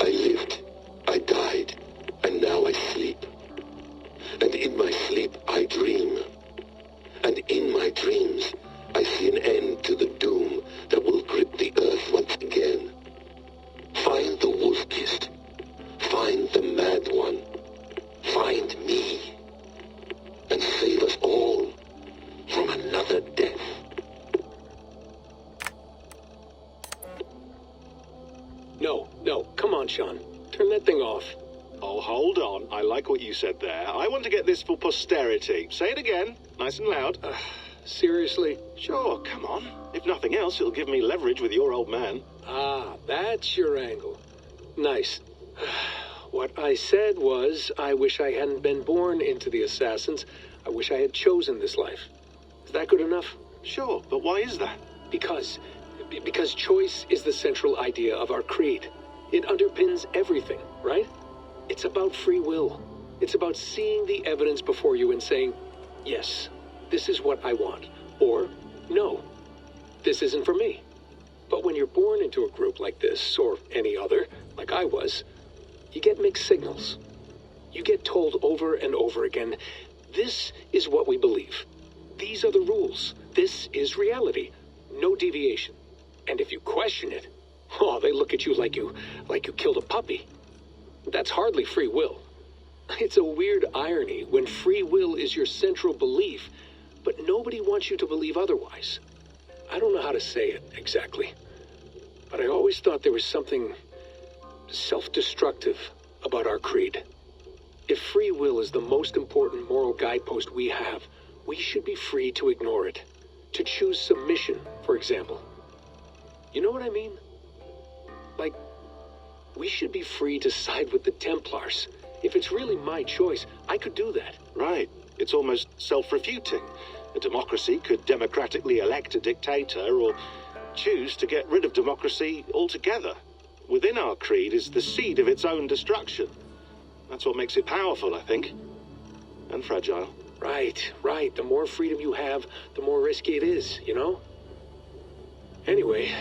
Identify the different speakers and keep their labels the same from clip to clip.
Speaker 1: I lived, I died, and now I sleep. And in my sleep I dream. And in my dreams I see an end to the doom that will grip the earth once again. Find the wolf-kissed. Find the mad one. Find me. And save us all from another death.
Speaker 2: No, come on, Sean. Turn that thing off.
Speaker 3: Oh, hold on. I like what you said there. I want to get this for posterity. Say it again, nice and loud.
Speaker 2: Seriously?
Speaker 3: Sure, come on. If nothing else, it'll give me leverage with your old man.
Speaker 2: Ah, that's your angle. Nice. What I said was, I wish I hadn't been born into the Assassins. I wish I had chosen this life. Is that good enough?
Speaker 3: Sure, but why is that?
Speaker 2: Because choice is the central idea of our creed. It underpins everything, right? It's about free will. It's about seeing the evidence before you and saying, yes, this is what I want. Or, no, this isn't for me. But when you're born into a group like this, or any other, like I was, you get mixed signals. You get told over and over again, this is what we believe. These are the rules. This is reality. No deviation. And if you question it, oh, they look at you like you killed a puppy. That's hardly free will. It's a weird irony when free will is your central belief, but nobody wants you to believe otherwise. I don't know how to say it exactly, but I always thought there was something self-destructive about our creed. If free will is the most important moral guidepost we have, we should be free to ignore it. To choose submission, for example. You know what I mean? Like, we should be free to side with the Templars. If it's really my choice, I could do that.
Speaker 3: Right. It's almost self-refuting. A democracy could democratically elect a dictator or choose to get rid of democracy altogether. Within our creed is the seed of its own destruction. That's what makes it powerful, I think. And fragile.
Speaker 2: Right. The more freedom you have, the more risky it is, you know? Anyway,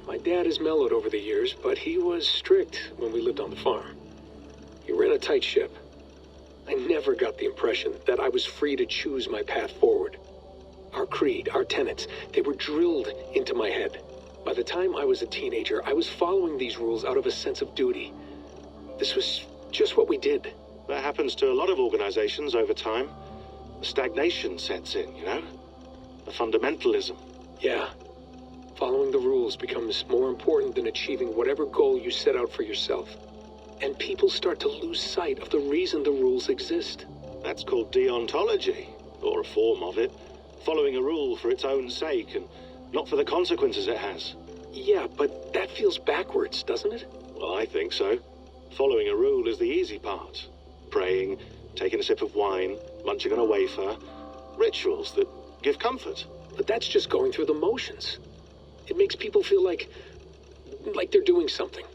Speaker 2: my dad has mellowed over the years, but he was strict when we lived on the farm. He ran a tight ship. I never got the impression that I was free to choose my path forward. Our creed, our tenets, they were drilled into my head. By the time I was a teenager, I was following these rules out of a sense of duty. This was just what we did.
Speaker 3: That happens to a lot of organizations over time. The stagnation sets in, you know? The fundamentalism.
Speaker 2: Yeah. Following the rules becomes more important than achieving whatever goal you set out for yourself. And people start to lose sight of the reason the rules exist.
Speaker 3: That's called deontology, or a form of it. Following a rule for its own sake and not for the consequences it has.
Speaker 2: Yeah, but that feels backwards, doesn't it?
Speaker 3: Well, I think so. Following a rule is the easy part. Praying, taking a sip of wine, munching on a wafer. Rituals that give comfort.
Speaker 2: But that's just going through the motions. It makes people feel like they're doing something.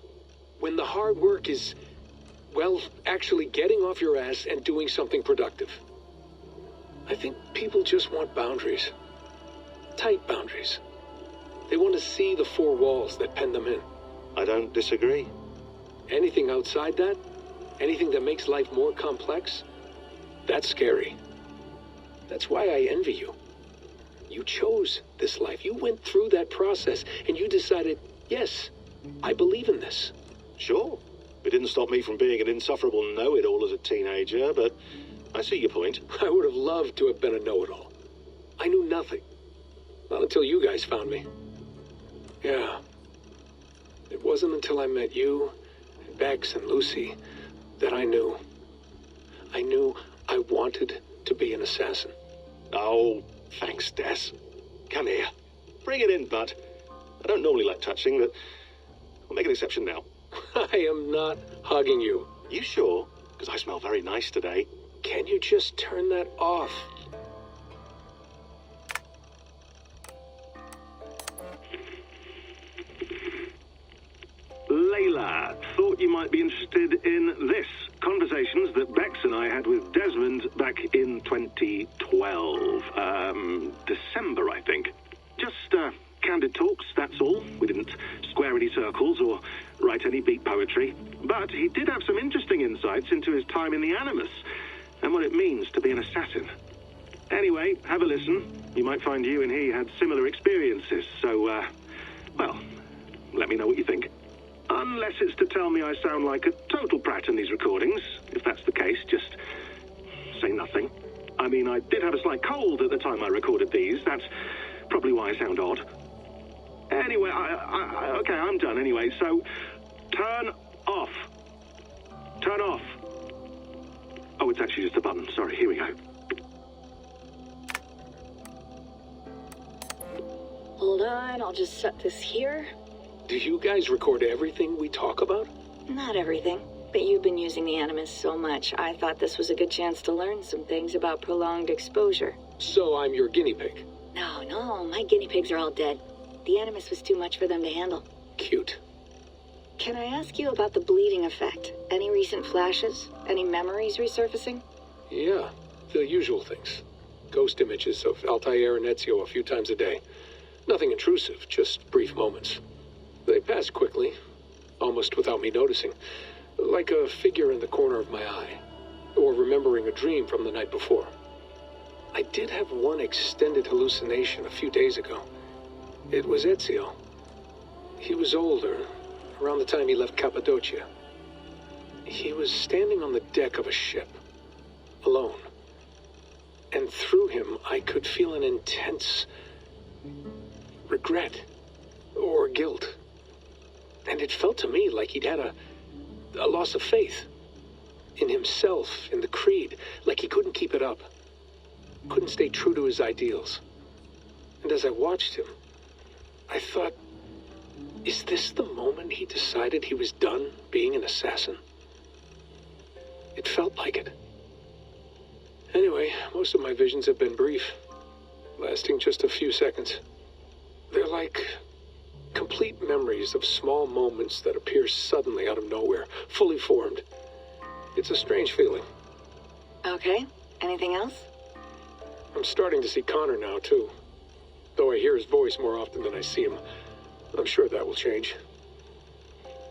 Speaker 2: When the hard work is, well, actually getting off your ass and doing something productive. I think people just want boundaries. Tight boundaries. They want to see the four walls that pen them in.
Speaker 3: I don't disagree.
Speaker 2: Anything outside that, anything that makes life more complex, that's scary. That's why I envy you. You chose this life. You went through that process and you decided, yes, I believe in this.
Speaker 3: Sure. It didn't stop me from being an insufferable know-it-all as a teenager, but I see your point.
Speaker 2: I would have loved to have been a know-it-all. I knew nothing. Not until you guys found me. Yeah. It wasn't until I met you, and Bex and Lucy, that I knew. I knew I wanted to be an assassin.
Speaker 3: Oh, thanks, Des. Come here. Bring it in, bud. I don't normally like touching, but I'll make an exception now.
Speaker 2: I am not hugging you.
Speaker 3: You sure? Because I smell very nice today.
Speaker 2: Can you just turn that off?
Speaker 4: Ladies
Speaker 3: Taylor. Thought you might be interested in this. Conversations that Bex and I had with Desmond back in 2012. December, I think. Just, candid talks, that's all. We didn't square any circles or write any beat poetry. But he did have some interesting insights into his time in the Animus and what it means to be an assassin. Anyway, have a listen. You might find you and he had similar experiences, so, well, let me know what you think. Unless it's to tell me I sound like a total prat in these recordings. If that's the case, just say nothing. I mean, I did have a slight cold at the time I recorded these. That's probably why I sound odd. Anyway, okay, I'm done anyway, so turn off. Turn off. Oh, it's actually just a button. Sorry, here we go.
Speaker 4: Hold on, I'll just set this here.
Speaker 2: Do you guys record everything we talk about?
Speaker 4: Not everything, but you've been using the Animus so much, I thought this was a good chance to learn some things about prolonged exposure.
Speaker 2: So I'm your guinea pig.
Speaker 4: No, my guinea pigs are all dead. The Animus was too much for them to handle.
Speaker 2: Cute.
Speaker 4: Can I ask you about the bleeding effect? Any recent flashes? Any memories resurfacing?
Speaker 2: Yeah, the usual things. Ghost images of Altair and Ezio a few times a day. Nothing intrusive, just brief moments. They pass quickly, almost without me noticing, like a figure in the corner of my eye, or remembering a dream from the night before. I did have one extended hallucination a few days ago. It was Ezio. He was older, around the time he left Cappadocia. He was standing on the deck of a ship, alone. And through him, I could feel an intense regret or guilt. And it felt to me like he'd had a loss of faith in himself, in the creed, like he couldn't keep it up, couldn't stay true to his ideals. And as I watched him, I thought, is this the moment he decided he was done being an assassin? It felt like it. Anyway, most of my visions have been brief, lasting just a few seconds. They're like complete memories of small moments that appear suddenly out of nowhere, fully formed. It's a strange feeling.
Speaker 4: Okay, anything else?
Speaker 2: I'm starting to see Connor now, too. Though I hear his voice more often than I see him. I'm sure that will change.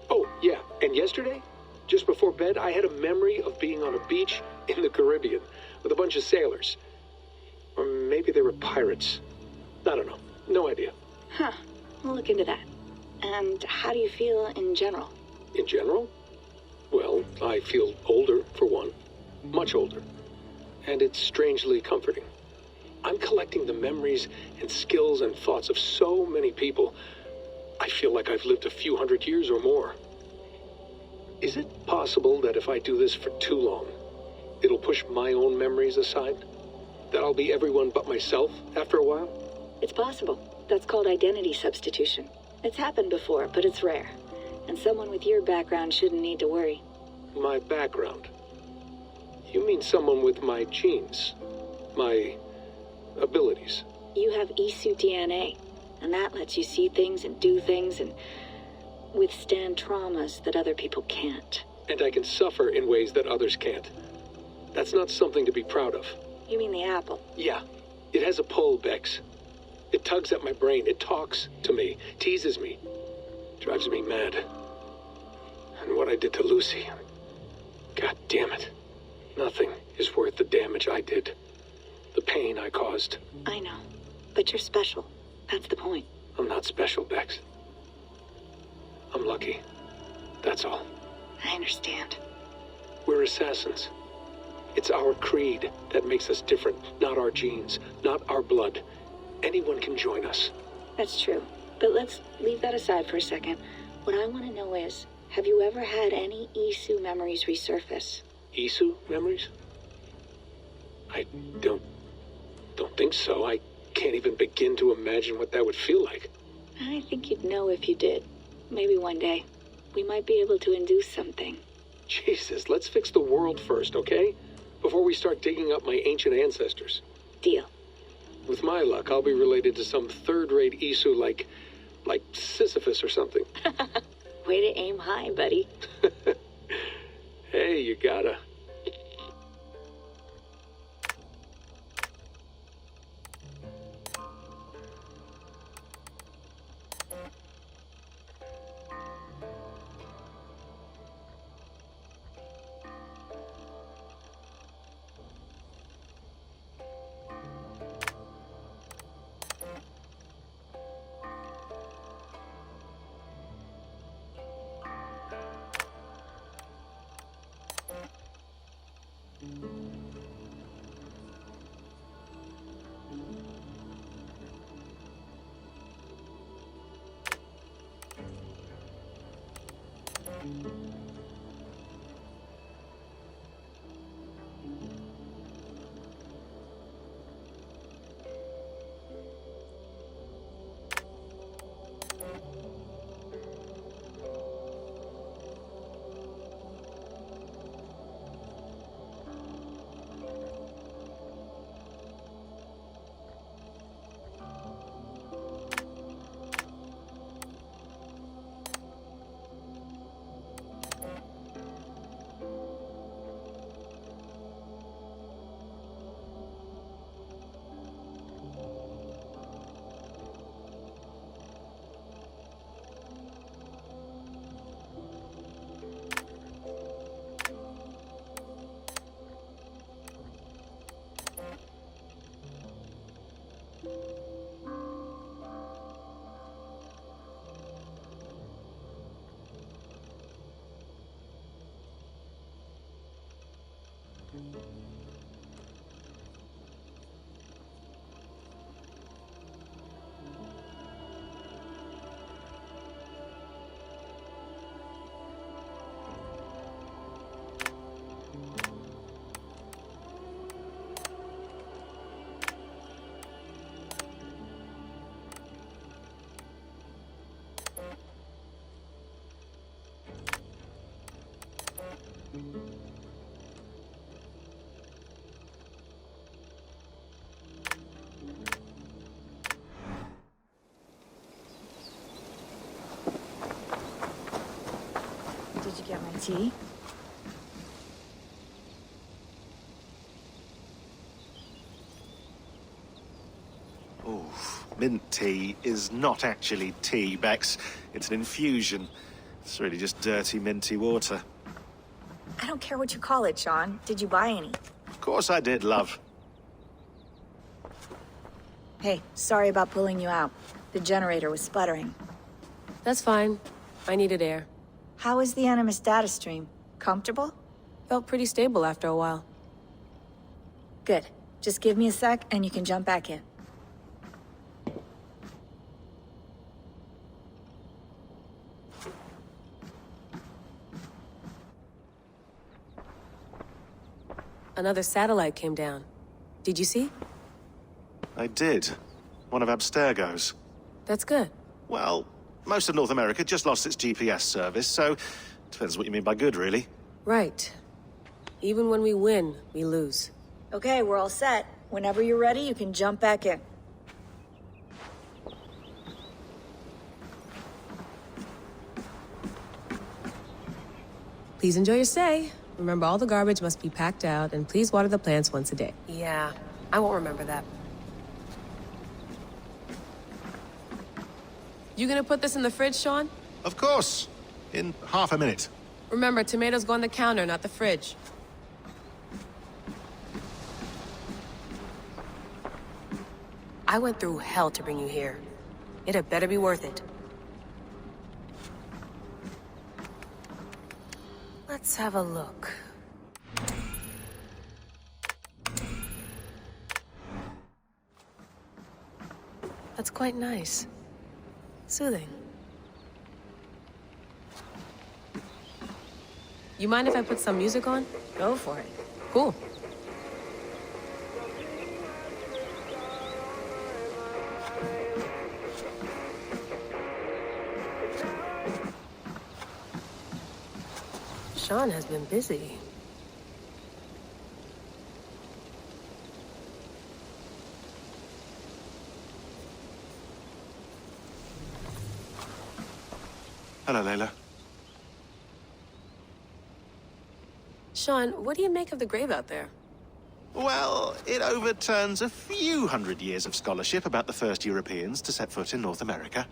Speaker 2: Oh, yeah, and yesterday, just before bed, I had a memory of being on a beach in the Caribbean with a bunch of sailors. Or maybe they were pirates. I don't know. No idea.
Speaker 4: Huh. We'll look into that. And how do you feel in general?
Speaker 2: In general? Well, I feel older, for one. Much older. And it's strangely comforting. I'm collecting the memories and skills and thoughts of so many people. I feel like I've lived a few hundred years or more. Is it possible that if I do this for too long, it'll push my own memories aside? That I'll be everyone but myself after a while?
Speaker 4: It's possible. That's called identity substitution. It's happened before, but it's rare. And someone with your background shouldn't need to worry.
Speaker 2: My background? You mean someone with my genes? My abilities?
Speaker 4: You have Isu DNA, and that lets you see things and do things and withstand traumas that other people can't.
Speaker 2: And I can suffer in ways that others can't. That's not something to be proud of.
Speaker 4: You mean the apple?
Speaker 2: Yeah. It has a pull, Bex. It tugs at my brain. It talks to me, teases me, drives me mad. And what I did to Lucy, God damn it. Nothing is worth the damage I did. The pain I caused.
Speaker 4: I know, but you're special. That's the point.
Speaker 2: I'm not special, Bex. I'm lucky. That's all.
Speaker 4: I understand.
Speaker 2: We're assassins. It's our creed that makes us different, not our genes, not our blood. Anyone can join us.
Speaker 4: That's true. But let's leave that aside for a second. What I want to know is, have you ever had any Isu memories resurface?
Speaker 2: Isu memories? I don't think so. I can't even begin to imagine what that would feel like.
Speaker 4: I think you'd know if you did. Maybe one day. We might be able to induce something.
Speaker 2: Jesus, let's fix the world first, okay? Before we start digging up my ancient ancestors.
Speaker 4: Deal.
Speaker 2: With my luck, I'll be related to some third-rate Isu like Sisyphus or something.
Speaker 4: Way to aim high, buddy.
Speaker 2: Hey, you gotta.
Speaker 4: Did you get my tea?
Speaker 3: Oof. Mint tea is not actually tea, Bex. It's an infusion. It's really just dirty, minty water.
Speaker 4: I don't care what you call it, Sean. Did you buy any?
Speaker 3: Of course I did, love.
Speaker 4: Hey, sorry about pulling you out. The generator was sputtering.
Speaker 5: That's fine. I needed air.
Speaker 4: How is the Animus data stream? Comfortable?
Speaker 5: Felt pretty stable after a while.
Speaker 4: Good. Just give me a sec and you can jump back in.
Speaker 5: Another satellite came down. Did you see?
Speaker 3: I did. One of Abstergo's.
Speaker 5: That's good.
Speaker 3: Well, most of North America just lost its GPS service, so depends what you mean by good, really.
Speaker 5: Right. Even when we win, we lose.
Speaker 4: Okay, we're all set. Whenever you're ready, you can jump back in.
Speaker 5: Please enjoy your stay. Remember, all the garbage must be packed out, and please water the plants once a day. Yeah, I won't remember that. You gonna put this in the fridge, Sean?
Speaker 3: Of course. In half a minute.
Speaker 5: Remember, tomatoes go on the counter, not the fridge. I went through hell to bring you here. It had better be worth it. Let's have a look. That's quite nice. Soothing. You mind if I put some music on?
Speaker 4: Go for it.
Speaker 5: Cool. Sean has been busy.
Speaker 3: Hello, Layla.
Speaker 5: Sean, what do you make of the grave out there?
Speaker 6: Well, it overturns a few hundred years of scholarship about the first Europeans to set foot in North America.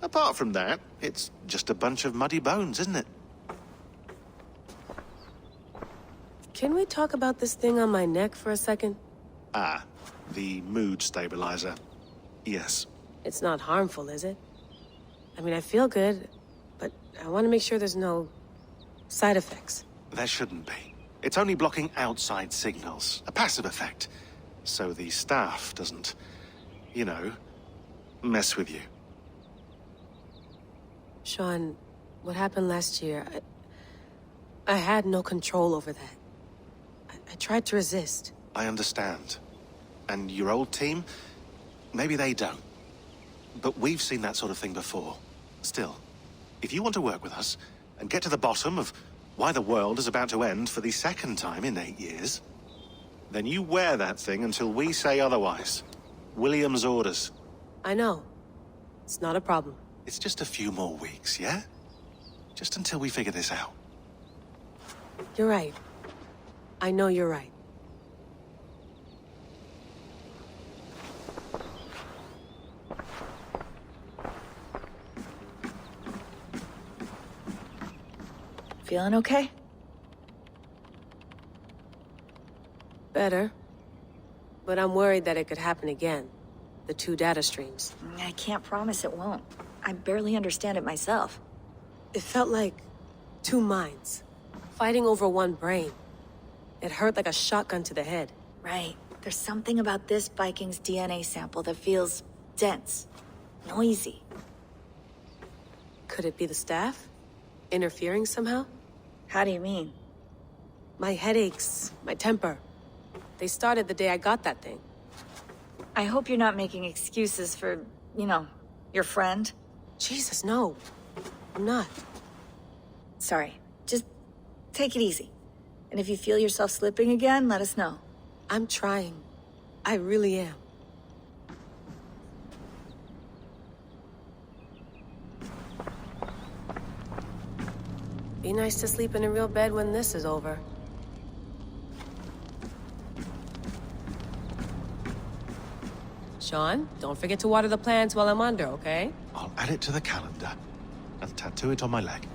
Speaker 6: Apart from that, it's just a bunch of muddy bones, isn't it?
Speaker 5: Can we talk about this thing on my neck for a second?
Speaker 6: Ah, the mood stabilizer. Yes.
Speaker 5: It's not harmful, is it? I mean, I feel good, but I want to make sure there's no side effects.
Speaker 6: There shouldn't be. It's only blocking outside signals, a passive effect. So the staff doesn't, you know, mess with you.
Speaker 5: Sean, what happened last year, I had no control over that. I tried to resist.
Speaker 6: I understand. And your old team, maybe they don't. But we've seen that sort of thing before. Still, if you want to work with us and get to the bottom of why the world is about to end for the second time in 8 years, then you wear that thing until we say otherwise. William's orders.
Speaker 5: I know. It's not a problem.
Speaker 6: It's just a few more weeks, yeah? Just until we figure this out.
Speaker 5: You're right. I know you're right.
Speaker 4: Feeling okay?
Speaker 5: Better. But I'm worried that it could happen again. The 2 data streams.
Speaker 4: I can't promise it won't. I barely understand it myself.
Speaker 5: It felt like 2 minds, fighting over 1 brain. It hurt like a shotgun to the head.
Speaker 4: Right. There's something about this Viking's DNA sample that feels dense, noisy.
Speaker 5: Could it be the staff? Interfering somehow?
Speaker 4: How do you mean?
Speaker 5: My headaches, my temper. They started the day I got that thing.
Speaker 4: I hope you're not making excuses for, you know, your friend.
Speaker 5: Jesus, no. I'm not.
Speaker 4: Sorry. Just take it easy. And if you feel yourself slipping again, let us know.
Speaker 5: I'm trying. I really am. Be nice to sleep in a real bed when this is over. Sean, don't forget to water the plants while I'm under, okay?
Speaker 6: I'll add it to the calendar and tattoo it on my leg.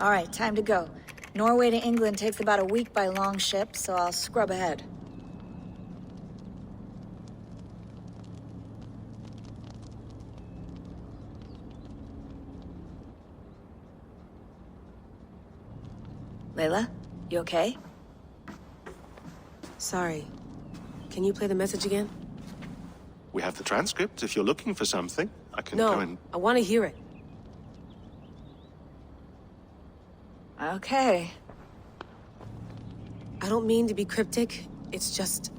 Speaker 4: All right, time to go. Norway to England takes about a week by long ship, so I'll scrub ahead. Layla, you okay?
Speaker 5: Sorry. Can you play the message again?
Speaker 6: We have the transcript. If you're looking for something, I can go and...
Speaker 5: No, I want to hear it.
Speaker 4: Okay.
Speaker 5: I don't mean to be cryptic. It's just...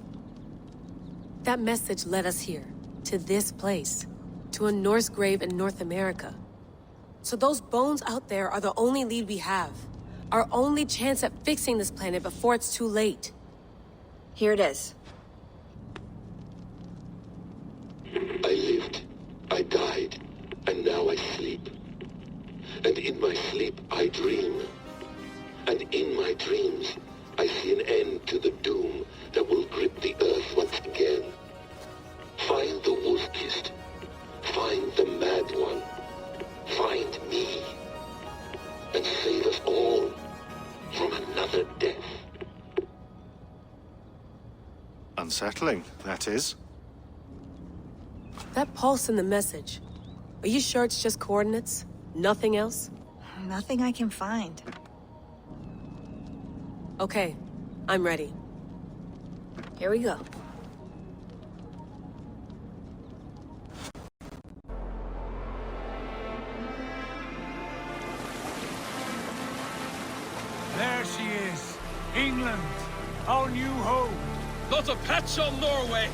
Speaker 5: that message led us here. To this place. To a Norse grave in North America. So those bones out there are the only lead we have. Our only chance at fixing this planet before it's too late.
Speaker 4: Here it is.
Speaker 1: I lived, I died, and now I sleep. And in my sleep, I dream. And in my dreams, I see an end to the doom that will grip the earth once again. Find the wolf-kissed. Find the mad one. Find me. And save us all from another death.
Speaker 6: Unsettling, that is.
Speaker 5: That pulse in the message. Are you sure it's just coordinates? Nothing else?
Speaker 4: Nothing I can find.
Speaker 5: Okay, I'm ready.
Speaker 4: Here we go.
Speaker 7: There she is. England. Our new home.
Speaker 8: Not a patch on Norway,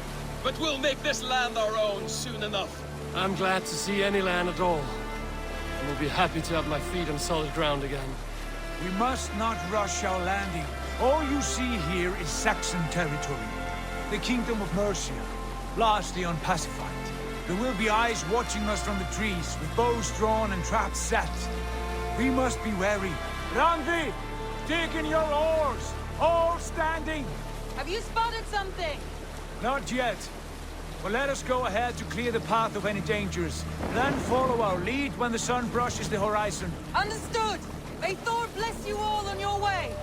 Speaker 8: but we'll make this land our own soon enough.
Speaker 2: I'm glad to see any land at all. And will be happy to have my feet on solid ground again.
Speaker 7: We must not rush our landing, All you see here is Saxon territory. The Kingdom of Mercia, largely unpacified. There will be eyes watching us from the trees, with bows drawn and traps set. We must be wary. Randvi, dig in your oars! All standing!
Speaker 9: Have you spotted something?
Speaker 7: Not yet. But let us go ahead to clear the path of any dangers. Then follow our lead when the sun brushes the horizon.
Speaker 9: Understood! May Thor bless you all on your way!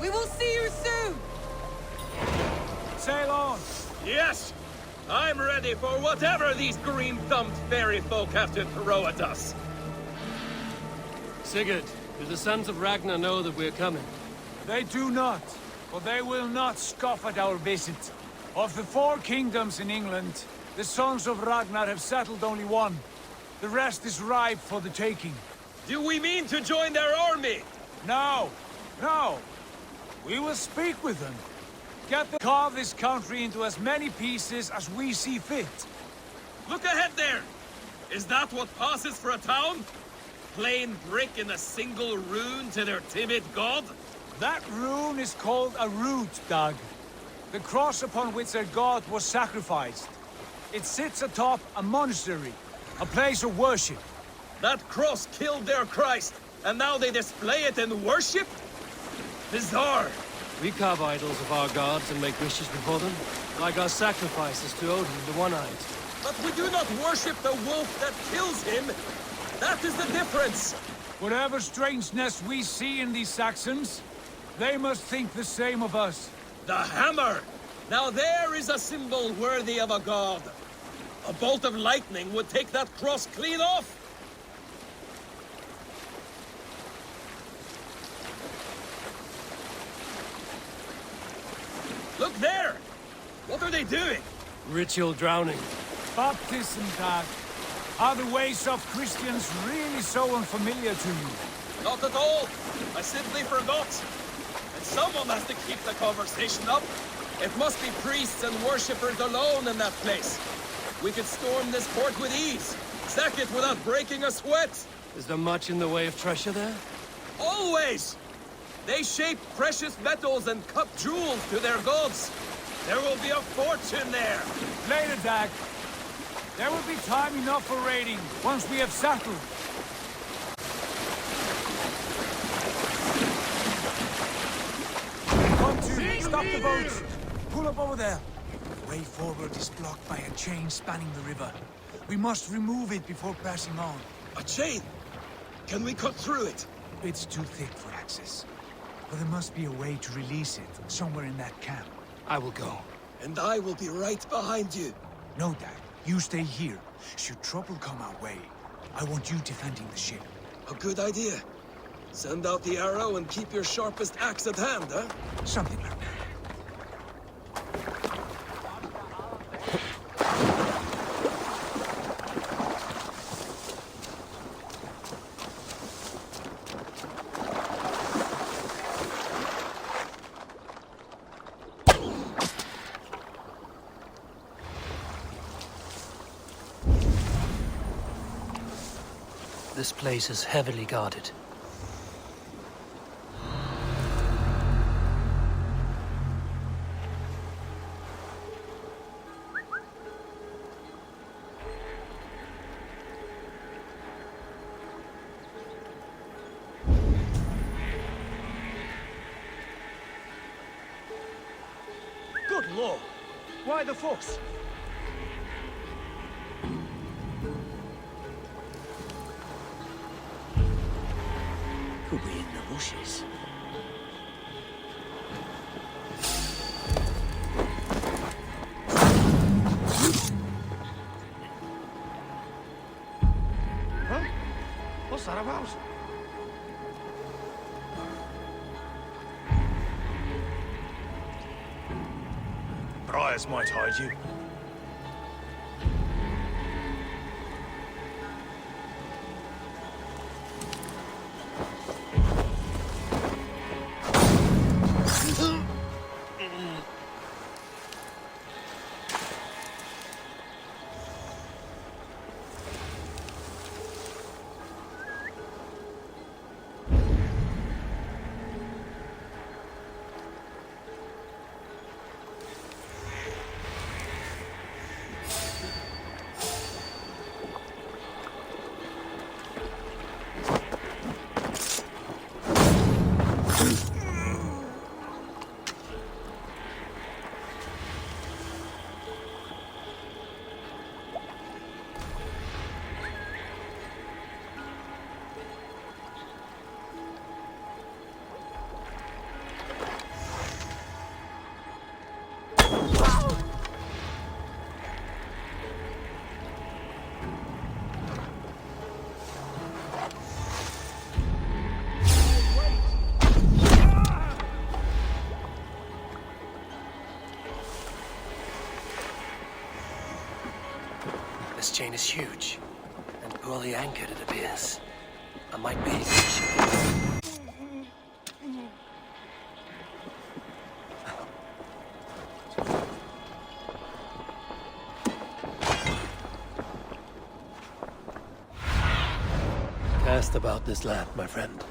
Speaker 9: We will see you soon!
Speaker 7: Sail on!
Speaker 8: Yes! I'm ready for whatever these green-thumbed fairy folk have to throw at us.
Speaker 10: Sigurd, do the sons of Ragnar know that we're coming?
Speaker 7: They do not, but they will not scoff at our visit. Of the 4 kingdoms in England, the sons of Ragnar have settled only one. The rest is ripe for the taking.
Speaker 8: Do we mean to join their army?
Speaker 7: No, no. We will speak with them. Get them carve this country into as many pieces as we see fit.
Speaker 8: Look ahead there! Is that what passes for a town? Plain brick in a single rune to their timid god?
Speaker 7: That rune is called a root, Dag. The cross upon which their god was sacrificed. It sits atop a monastery, a place of worship.
Speaker 8: That cross killed their Christ, and now they display it in worship? Bizarre.
Speaker 10: We carve idols of our gods and make wishes before them, like our sacrifices to Odin the One-Eyed.
Speaker 8: But we do not worship the wolf that kills him. That is the difference.
Speaker 7: Whatever strangeness we see in these Saxons, they must think the same of us.
Speaker 8: The hammer! Now there is a symbol worthy of a god. A bolt of lightning would take that cross clean off. Look there! What are they doing?
Speaker 10: Ritual drowning.
Speaker 7: Baptism, Dag. Are the ways of Christians really so unfamiliar to you?
Speaker 8: Not at all. I simply forgot. And someone has to keep the conversation up. It must be priests and worshippers alone in that place. We could storm this port with ease. Sack it without breaking a sweat.
Speaker 10: Is there much in the way of treasure there?
Speaker 8: Always! They shape precious metals and cut jewels to their gods. There will be a fortune there.
Speaker 7: Later, Dag. There will be time enough for raiding once we have settled. Come to, stop the boats. Pull up over there. The way forward is blocked by a chain spanning the river. We must remove it before passing on.
Speaker 8: A chain? Can we cut through it?
Speaker 7: It's too thick for access. But there must be a way to release it, somewhere in that camp.
Speaker 10: I will go.
Speaker 8: And I will be right behind you.
Speaker 7: No, Dad. You stay here. Should trouble come our way, I want you defending the ship.
Speaker 8: A good idea. Send out the arrow and keep your sharpest axe at hand, huh?
Speaker 7: Something like that.
Speaker 10: This place is heavily guarded.
Speaker 8: Good lord! Why the fuss?
Speaker 11: Could be in the bushes.
Speaker 6: Huh? What's that about?
Speaker 7: Briars might hide you.
Speaker 10: This chain is huge, and poorly anchored it appears. I might be... Cast about this land, my friend.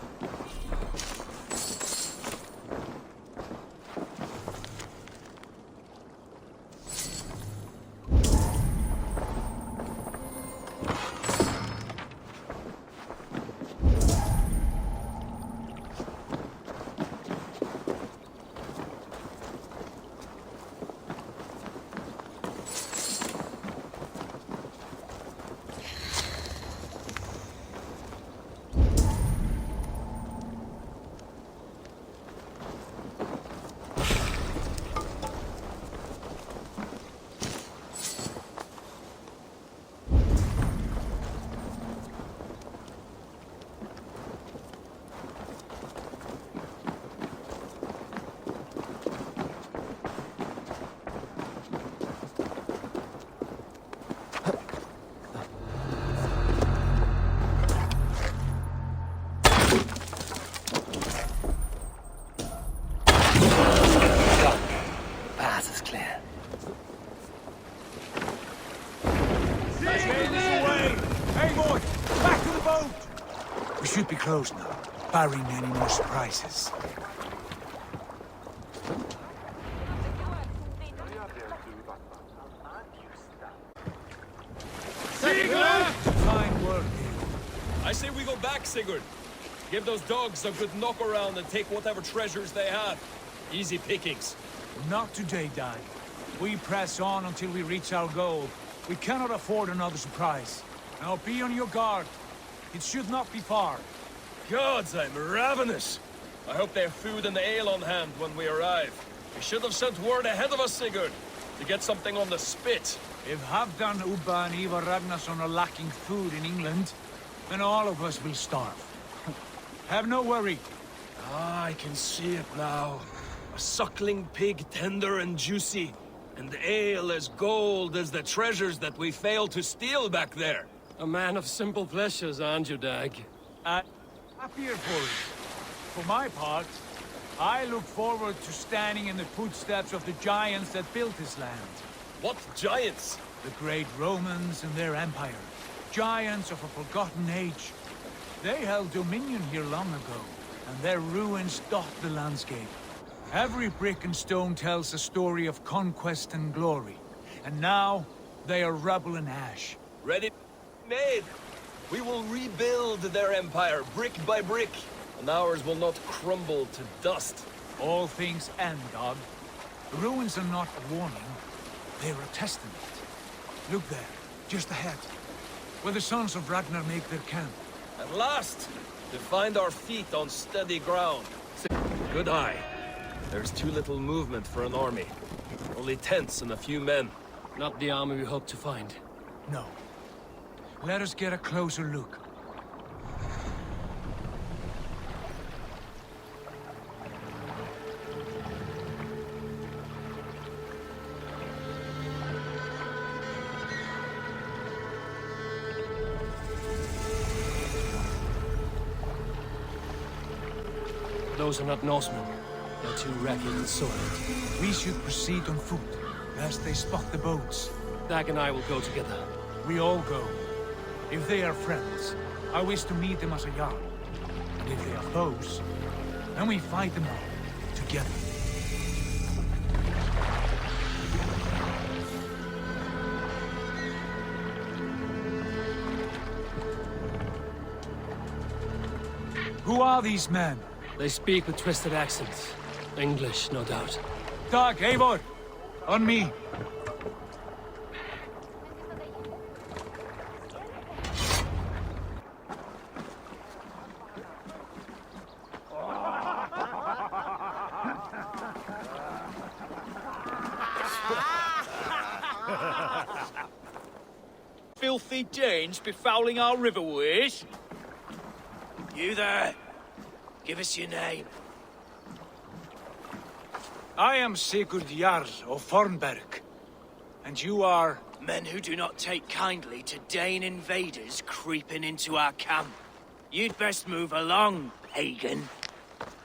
Speaker 7: Should be closed now, barring any more surprises.
Speaker 8: Sigurd!
Speaker 7: Fine work,
Speaker 8: I say we go back, Sigurd. Give those dogs a good knock around and take whatever treasures they have. Easy pickings.
Speaker 7: Not today, Dan. We press on until we reach our goal. We cannot afford another surprise. Now be on your guard. It should not be far.
Speaker 8: Gods, I'm ravenous. I hope they have food and ale on hand when we arrive. We should have sent word ahead of us, Sigurd, to get something on the spit.
Speaker 7: If Halfdan, Ubba and Ivar Ragnarsson are lacking food in England, then all of us will starve. Have no worry.
Speaker 8: Ah, I can see it now. A suckling pig, tender and juicy. And ale as gold as the treasures that we failed to steal back there.
Speaker 10: A man of simple pleasures, aren't you, Dag?
Speaker 7: Happier for it. For my part, I look forward to standing in the footsteps of the giants that built this land.
Speaker 8: What giants?
Speaker 7: The great Romans and their empire. Giants of a forgotten age. They held dominion here long ago, and their ruins dot the landscape. Every brick and stone tells a story of conquest and glory. And now, they are rubble and ash.
Speaker 8: Ready? Made! We will rebuild their empire, brick by brick, and ours will not crumble to dust.
Speaker 7: All things end, God. The ruins are not a warning, they're a testament. Look there, just ahead, where the sons of Ragnar make their camp.
Speaker 8: At last, to find our feet on steady ground. Good eye. There's too little movement for an army. Only tents and a few men.
Speaker 10: Not the army we hope to find.
Speaker 7: No. Let us get a closer look.
Speaker 10: Those are not Norsemen. They're too ragged and soiled.
Speaker 7: We should proceed on foot, lest they spot the boats.
Speaker 10: Dag and I will go together.
Speaker 7: We all go. If they are friends, I wish to meet them as a yarn. And if they are foes, then we fight them all, together. Who are these men?
Speaker 10: They speak with twisted accents. English, no doubt.
Speaker 7: Dag, Eivor! On me!
Speaker 12: Filthy Danes befouling our riverways? You there! Give us your name.
Speaker 7: I am Sigurd Jarl of Fornberg. And you are...
Speaker 12: Men who do not take kindly to Dane invaders creeping into our camp. You'd best move along, pagan.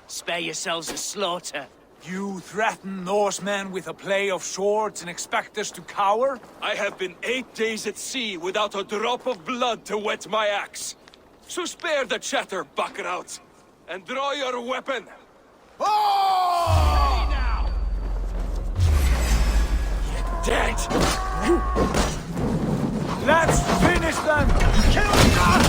Speaker 12: Spare yourselves a slaughter.
Speaker 7: You threaten Norsemen with a play of swords and expect us to cower?
Speaker 8: I have been 8 days at sea without a drop of blood to wet my axe. So spare the chatter, buckerouts, and draw your weapon.
Speaker 7: Oh!
Speaker 8: Hey now! You're dead!
Speaker 7: Let's finish them! Kill them!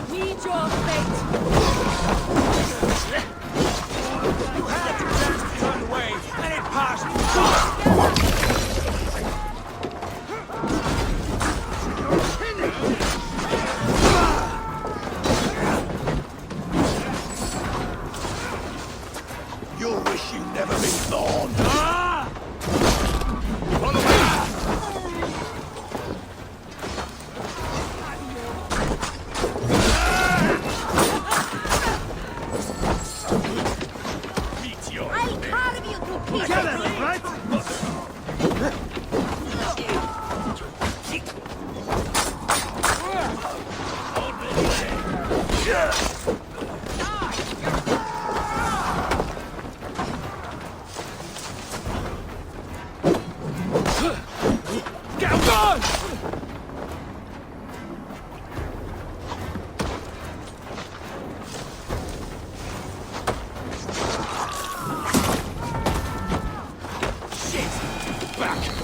Speaker 9: Need your fate.
Speaker 7: You had your chance to turn away, and it passed you.
Speaker 8: You'll wish you'd never been born.
Speaker 9: I'll carve you to pieces.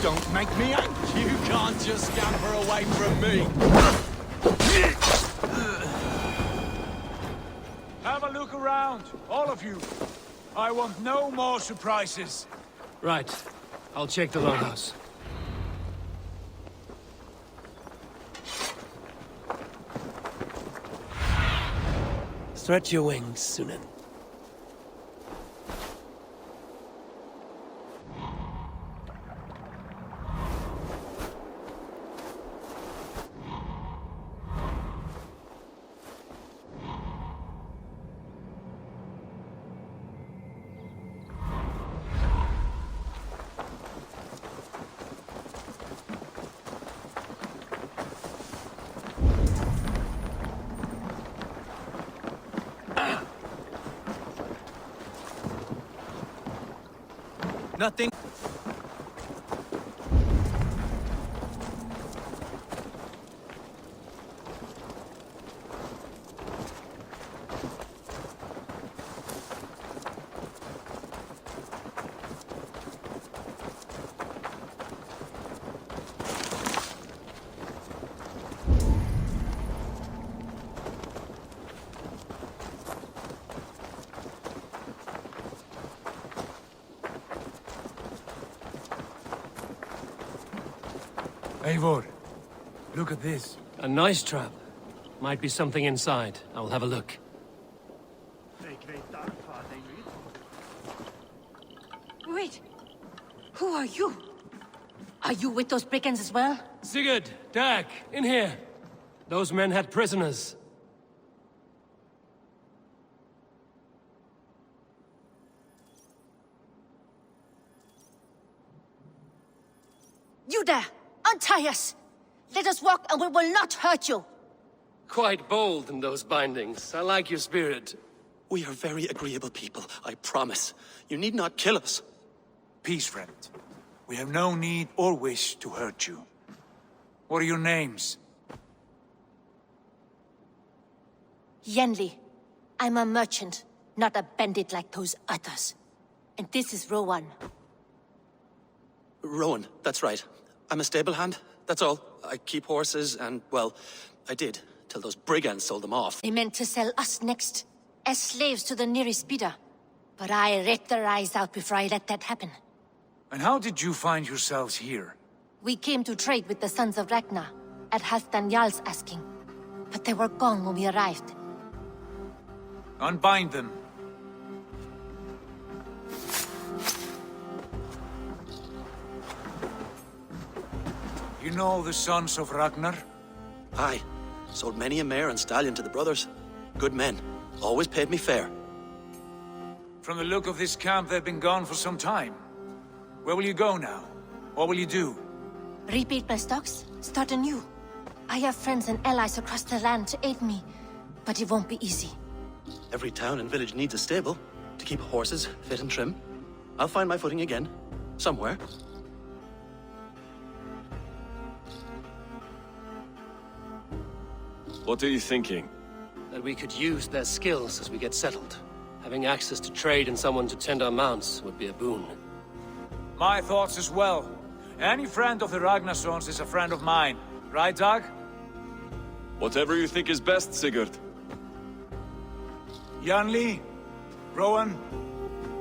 Speaker 8: Don't make me angry. You can't just scamper away from me.
Speaker 7: Have a look around, all of you. I want no more surprises.
Speaker 10: Right. I'll check the longhouse.
Speaker 11: Stretch your wings, Sunan.
Speaker 12: Nothing.
Speaker 7: Eivor, look at this.
Speaker 10: A nice trap. Might be something inside. I'll have a look.
Speaker 9: Wait. Who are you? Are you with those brigands as well?
Speaker 10: Sigurd, Dag, in here. Those men had prisoners.
Speaker 9: You there! Untie us! Let us walk and we will not hurt you!
Speaker 10: Quite bold in those bindings. I like your spirit.
Speaker 13: We are very agreeable people, I promise. You need not kill us.
Speaker 7: Peace, friend. We have no need or wish to hurt you. What are your names?
Speaker 9: Yenli. I'm a merchant, not a bandit like those others. And this is Rowan.
Speaker 13: Rowan, that's right. I'm a stable hand, that's all. I keep horses and, well, I did, till those brigands sold them off.
Speaker 9: They meant to sell us next, as slaves to the nearest bidder. But I ripped their eyes out before I let that happen.
Speaker 7: And how did you find yourselves here?
Speaker 9: We came to trade with the Sons of Ragnar, at Halfdan Jarl's asking. But they were gone when we arrived.
Speaker 7: Unbind them. know the sons of Ragnar?
Speaker 13: Aye. Sold many a mare and stallion to the brothers. Good men. Always paid me fair.
Speaker 7: From the look of this camp, they've been gone for some time. Where will you go now? What will you do?
Speaker 9: Rebuild my stocks, start anew. I have friends and allies across the land to aid me, but it won't be easy.
Speaker 13: Every town and village needs a stable to keep horses fit and trim. I'll find my footing again. Somewhere.
Speaker 14: What are you thinking?
Speaker 10: That we could use their skills as we get settled. Having access to trade and someone to tend our mounts would be a boon.
Speaker 7: My thoughts as well. Any friend of the Ragnarsons is a friend of mine. Right, Dag?
Speaker 14: Whatever you think is best, Sigurd.
Speaker 7: Janli, Rowan,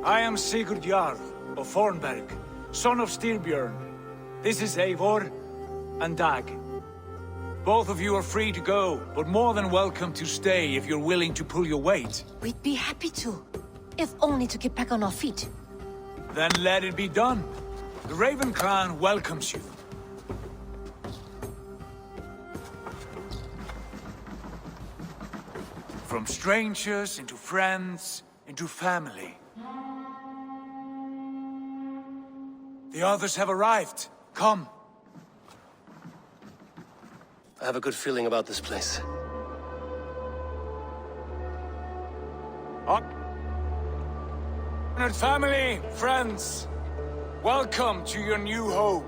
Speaker 7: I am Sigurd Jarl of Fornberg, son of Styrbjörn. This is Eivor and Dag. Both of you are free to go, but more than welcome to stay if you're willing to pull your weight.
Speaker 9: We'd be happy to, if only to get back on our feet.
Speaker 7: Then let it be done. The Raven clan welcomes you. From strangers into friends, into family. The others have arrived. Come.
Speaker 10: I have a good feeling about this place.
Speaker 7: Honored family, friends, welcome to your new home.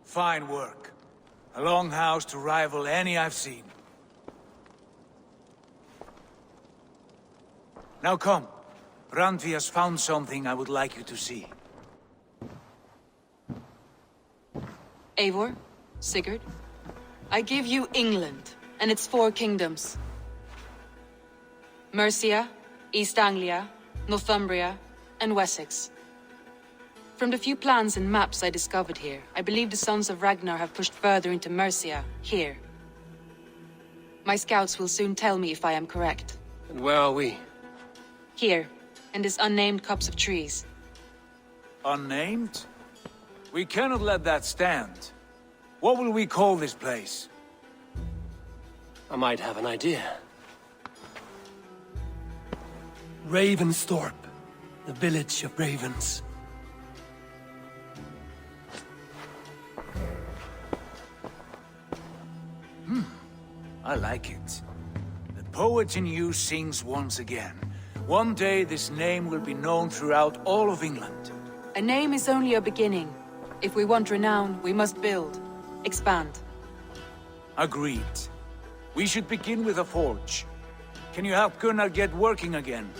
Speaker 7: Fine work. A longhouse to rival any I've seen. Now come. Randvi has found something I would like you to see.
Speaker 15: Eivor, Sigurd, I give you England and its 4 kingdoms. Mercia, East Anglia, Northumbria, and Wessex. From the few plans and maps I discovered here, I believe the Sons of Ragnar have pushed further into Mercia, here. My scouts will soon tell me if I am correct.
Speaker 10: And where are we?
Speaker 15: Here, in this unnamed copse of trees.
Speaker 7: Unnamed? We cannot let that stand. What will we call this place?
Speaker 10: I might have an idea.
Speaker 11: Ravensthorpe, the village of ravens.
Speaker 7: I like it. The poet in you sings once again. One day this name will be known throughout all of England.
Speaker 15: A name is only a beginning. If we want renown, we must build. Expand.
Speaker 7: Agreed. We should begin with a forge. Can you help Gunnar get working again?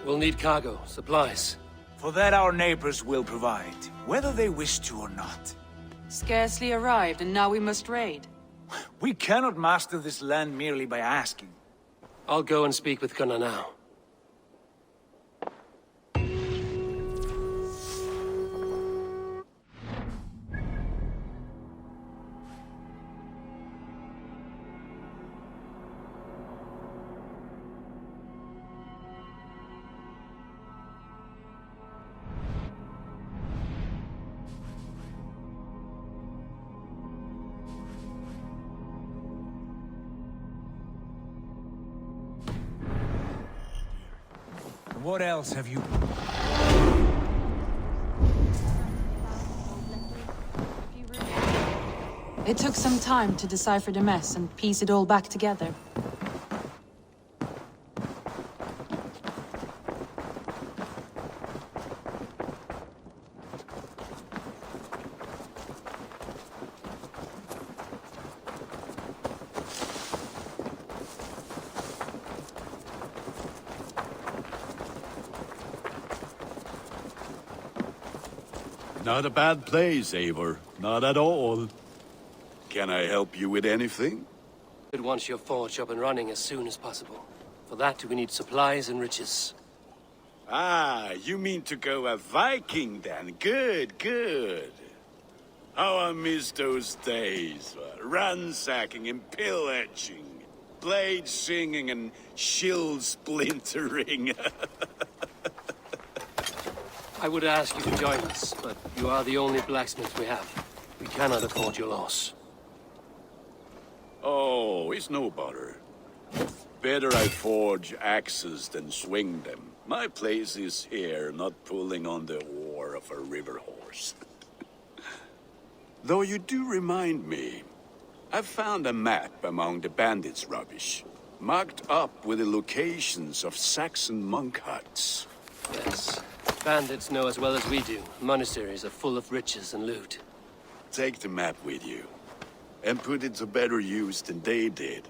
Speaker 10: We'll need cargo, supplies.
Speaker 7: For that our neighbors will provide, whether they wish to or not.
Speaker 15: Scarcely arrived, and now we must raid.
Speaker 7: We cannot master this land merely by asking.
Speaker 10: I'll go and speak with Gunnar now.
Speaker 7: What else have you...
Speaker 15: It took some time to decipher the mess and piece it all back together.
Speaker 16: Not a bad place, Eivor. Not at all. Can I help you with anything?
Speaker 10: We'd want your forge up and running as soon as possible. For that, we need supplies and riches.
Speaker 16: Ah, you mean to go a Viking then? Good, good. How I miss those days. Ransacking and pillaging. Blade singing and shield splintering.
Speaker 10: I would ask you to join us, but you are the only blacksmith we have. We cannot afford your loss.
Speaker 16: Oh, it's no bother. Better I forge axes than swing them. My place is here, not pulling on the oar of a river horse. Though you do remind me, I found a map among the bandits' rubbish, marked up with the locations of Saxon monk huts.
Speaker 10: Yes. Bandits know as well as we do. Monasteries are full of riches and loot.
Speaker 16: Take the map with you, and put it to better use than they did.